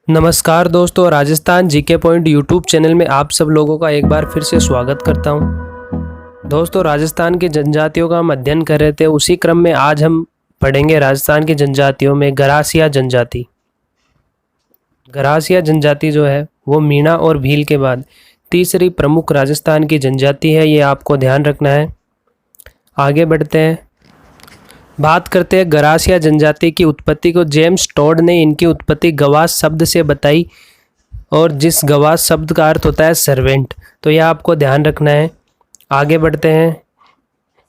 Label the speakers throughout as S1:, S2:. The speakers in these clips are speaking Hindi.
S1: नमस्कार दोस्तों, Rajasthan GK point YouTube channel में आप सब लोगों का एक बार फिर से स्वागत करता हूं। दोस्तों, राजस्थान की जनजातियों का हम अध्ययन कर रहे थे, उसी क्रम में आज हम पढ़ेंगे राजस्थान की जनजातियों में गरासिया जनजाति। गरासिया जनजाति जो है वो मीणा और भील के बाद तीसरी प्रमुख राजस्थान की जनजाति है, ये आपको ध्यान रखना है। आगे बढ़ते हैं, बात करते हैं गरासिया जनजाति की उत्पत्ति को। जेम्स टॉड ने इनकी उत्पत्ति गवास शब्द से बताई, और जिस गवास शब्द का अर्थ होता है सर्वेंट, तो यह आपको ध्यान रखना है। आगे बढ़ते हैं,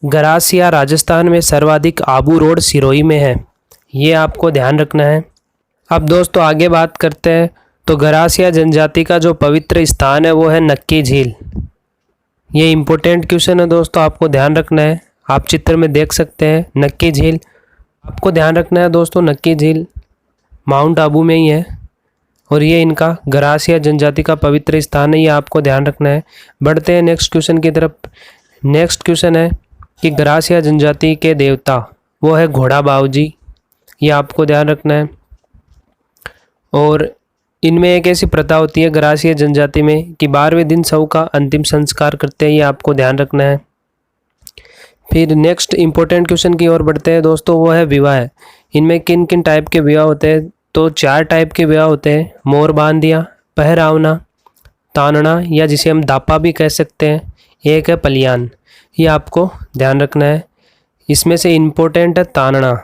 S1: गरासिया राजस्थान में सर्वाधिक आबू रोड सिरोही में है, ये आपको ध्यान रखना है। अब दोस्तों आगे बात करते हैं, तो गरासिया जनजाति का जो पवित्र स्थान है वो है नक्की झील। ये इम्पोर्टेंट क्वेश्चन है दोस्तों, आपको ध्यान रखना है। आप चित्र में देख सकते हैं नक्की झील, आपको ध्यान रखना है दोस्तों, नक्की झील माउंट आबू में ही है, और ये इनका गरासिया जनजाति का पवित्र स्थान है, ये आपको ध्यान रखना है। बढ़ते हैं नेक्स्ट क्वेश्चन की तरफ। नेक्स्ट क्वेश्चन है कि गरासिया जनजाति के देवता वो है घोड़ा बाऊजी, ये आपको ध्यान रखना है। और इनमें एक ऐसी प्रथा होती है गरासिया जनजाति में कि 12वें दिन शव का अंतिम संस्कार करते हैं, ये आपको ध्यान रखना है। फिर नेक्स्ट इंपॉर्टेंट क्वेश्चन की ओर बढ़ते हैं दोस्तों, वो है विवाह। इनमें किन किन टाइप के विवाह होते हैं? तो 4 टाइप के विवाह होते हैं, मोर बांधिया, पहरावना, तानना, या जिसे हम दापा भी कह सकते हैं, एक है पलियान, ये आपको ध्यान रखना है। इसमें से इम्पोर्टेंट है तानना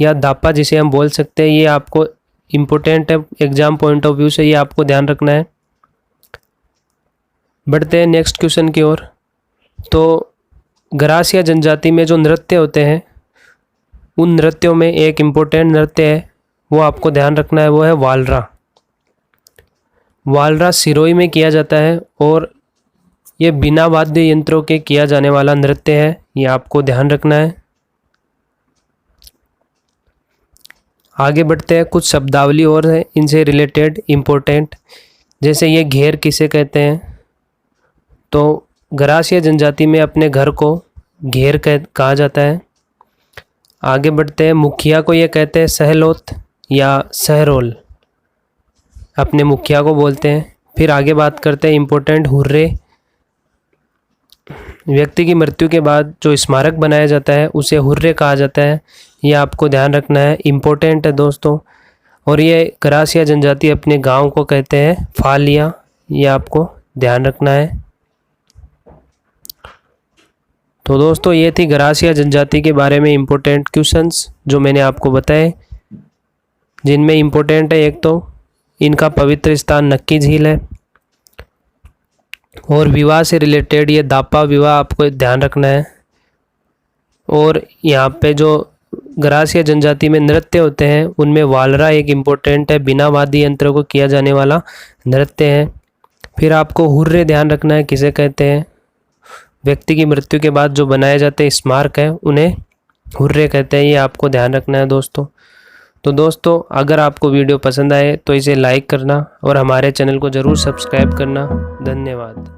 S1: या दापा जिसे हम बोल सकते हैं, ये आपको इम्पोर्टेंट है एग्जाम पॉइंट ऑफ व्यू से, ये आपको ध्यान रखना है। बढ़ते हैं नेक्स्ट क्वेश्चन की ओर। तो गरासिया जनजाति में जो नृत्य होते हैं, उन नृत्यों में एक इम्पोर्टेंट नृत्य है, वो आपको ध्यान रखना है, वो है वालरा। वालरा सिरोही में किया जाता है, और ये बिना वाद्य यंत्रों के किया जाने वाला नृत्य है, ये आपको ध्यान रखना है। आगे बढ़ते हैं, कुछ शब्दावली और है इनसे रिलेटेड इम्पोर्टेंट, जैसे ये घेर किसे कहते हैं? तो गरासिया जनजाति में अपने घर को घेर कहा जाता है। आगे बढ़ते हैं, मुखिया को ये कहते हैं सहलोत या सहरोल, अपने मुखिया को बोलते हैं। फिर आगे बात करते हैं इम्पोर्टेंट हुर्रे। व्यक्ति की मृत्यु के बाद जो स्मारक बनाया जाता है उसे हुर्रे कहा जाता है, ये आपको ध्यान रखना है, इम्पोर्टेंट है दोस्तों। और ये गरासिया जनजाति अपने गांव को कहते हैं फालिया, ये आपको ध्यान रखना है। तो दोस्तों ये थी गरासिया जनजाति के बारे में इम्पोर्टेंट क्वेश्चंस जो मैंने आपको बताए, जिनमें इम्पोर्टेंट है एक तो इनका पवित्र स्थान नक्की झील है, और विवाह से रिलेटेड ये दापा विवाह आपको ध्यान रखना है। और यहाँ पे जो गरासिया जनजाति में नृत्य होते हैं उनमें वालरा एक इम्पोर्टेंट है, बिना वाद्य यंत्र को किया जाने वाला नृत्य है। फिर आपको हुर्रे ध्यान रखना है, किसे कहते हैं? व्यक्ति की मृत्यु के बाद जो बनाए जाते हैं स्मारक है उन्हें हुर्रे कहते हैं, ये आपको ध्यान रखना है दोस्तों। तो दोस्तों अगर आपको वीडियो पसंद आए तो इसे लाइक करना और हमारे चैनल को ज़रूर सब्सक्राइब करना। धन्यवाद।